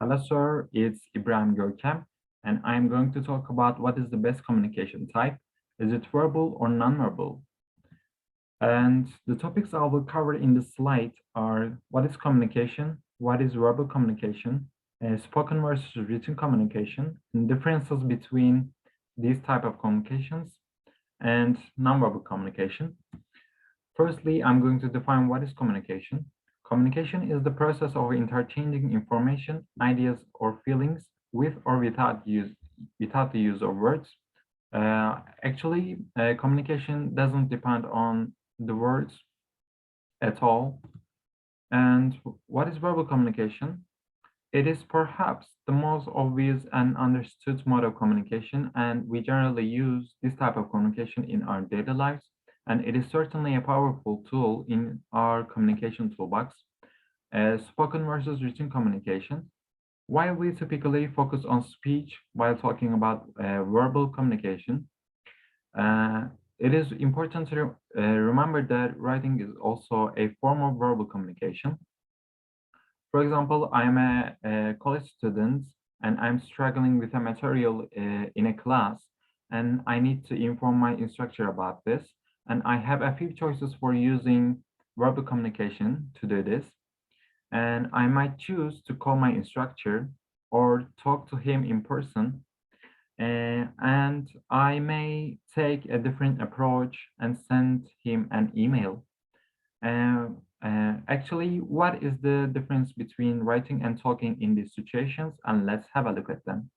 Hello, sir. It's Ibrahim Görkem, and I'm going to talk about what is the best communication type. Is it verbal or non-verbal? And the topics I will cover in the slide are what is communication, what is verbal communication, spoken versus written communication, and differences between these type of communications and non-verbal communication. Firstly, I'm going to define what is communication. Communication is the process of interchanging information, ideas, or feelings with or without the use of words. Communication doesn't depend on the words at all. And what is verbal communication? It is perhaps the most obvious and understood mode of communication, and we generally use this type of communication in our daily lives. And it is certainly a powerful tool in our communication toolbox. Spoken versus written communication. While we typically focus on speech while talking about verbal communication, uh, it is important to remember that writing is also a form of verbal communication. For example, I'm a college student and I'm struggling with a material in a class, and I need to inform my instructor about this. And I have a few choices for using verbal communication to do this. And I might choose to call my instructor or talk to him in person. And I may take a different approach and send him an email. Actually, what is the difference between writing and talking in these situations? And let's have a look at them.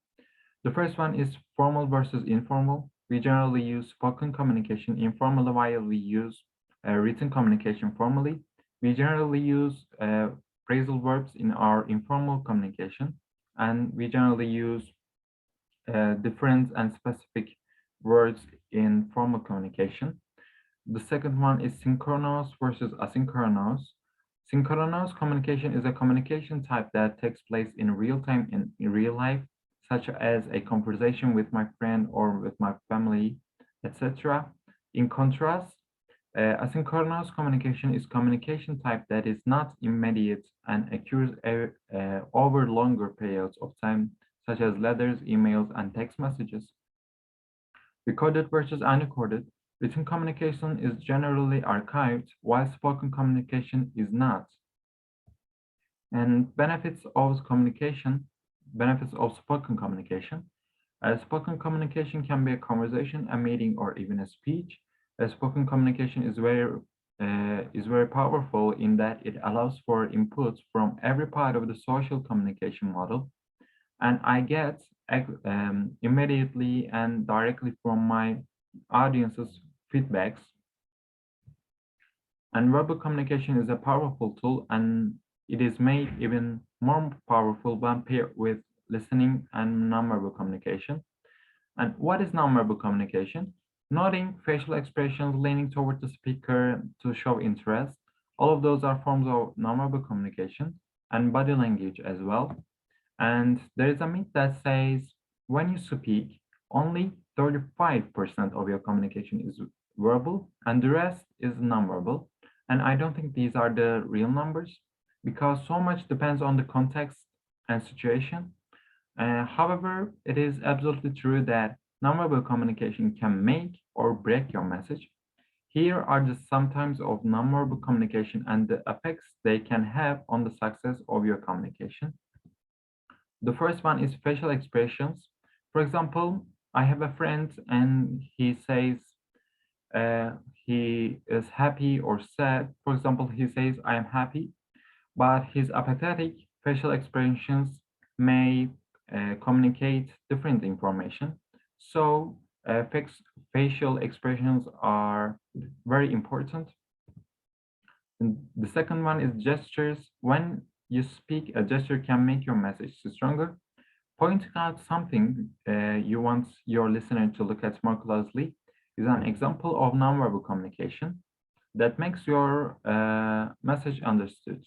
The first one is formal versus informal. We generally use spoken communication informally while we use written communication formally. We generally use phrasal verbs in our informal communication, and we generally use different and specific words in formal communication. The second one is synchronous versus asynchronous. Synchronous communication is a communication type that takes place in real time in real life, such as a conversation with my friend or with my family, etc. In contrast, asynchronous communication is communication type that is not immediate and occurs over longer periods of time, such as letters, emails, and text messages. Recorded versus unrecorded. Written communication is generally archived, while spoken communication is not. And benefits of spoken communication. Spoken communication can be a conversation, a meeting, or even a speech. Spoken communication is very powerful in that it allows for inputs from every part of the social communication model, and I get immediately and directly from my audience's feedbacks. And verbal communication is a powerful tool, and it is made even more powerful when paired with listening and nonverbal communication. And what is nonverbal communication? Nodding, facial expressions, leaning toward the speaker to show interest. All of those are forms of nonverbal communication, and body language as well. And there is a myth that says when you speak, only 35% of your communication is verbal and the rest is nonverbal. And I don't think these are the real numbers because so much depends on the context and situation. However, it is absolutely true that nonverbal communication can make or break your message. Here are just some types of nonverbal communication and the effects they can have on the success of your communication. The first one is facial expressions. For example, I have a friend and he says he is happy or sad. For example, he says, I am happy, but his apathetic facial expressions may communicate different information. So facial expressions are very important. And the second one is gestures. When you speak, a gesture can make your message stronger. Pointing out something you want your listener to look at more closely is an example of nonverbal communication that makes your message understood.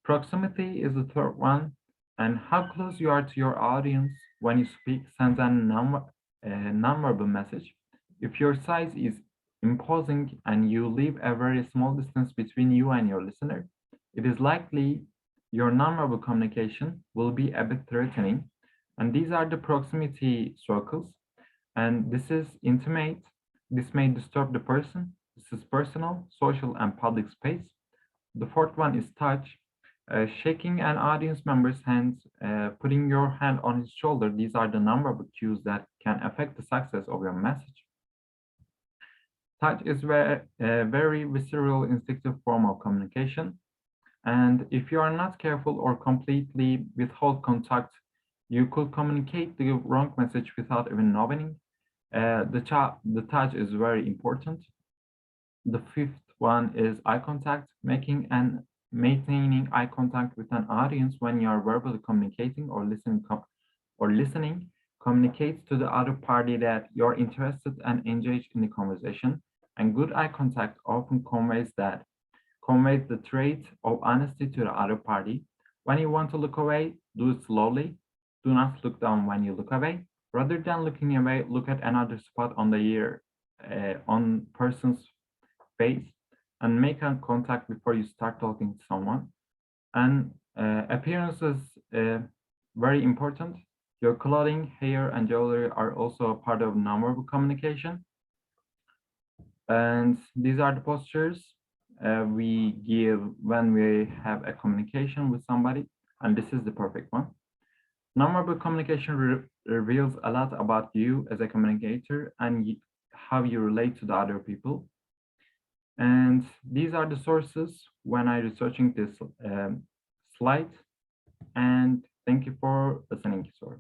Proximity is the third one, and how close you are to your audience when you speak sends a nonverbal message. If your size is imposing and you leave a very small distance between you and your listener, it is likely your nonverbal communication will be a bit threatening. And these are the proximity circles. And this is intimate. This may disturb the person. This is personal, social, and public space. The fourth one is touch. Shaking an audience member's hands, putting your hand on his shoulder. These are the nonverbal cues that can affect the success of your message. Touch is a very visceral, instinctive form of communication. And if you are not careful or completely withhold contact, you could communicate the wrong message without even knowing. The touch is very important. The fifth one is eye contact, making and maintaining eye contact with an audience when you are verbally communicating or listening communicates to the other party that you're interested and engaged in the conversation. And good eye contact often conveys the trait of honesty to the other party. When you want to look away, do it slowly. Do not look down when you look away. Rather than looking away, look at another spot on the ear, on person's face, and make eye contact before you start talking to someone. And appearance is very important. Your clothing, hair, and jewelry are also a part of nonverbal communication. And these are the postures we give when we have a communication with somebody. And this is the perfect one. Nonverbal communication reveals a lot about you as a communicator and how you relate to the other people. And these are the sources when I researching this slide. And thank you for listening, Sora.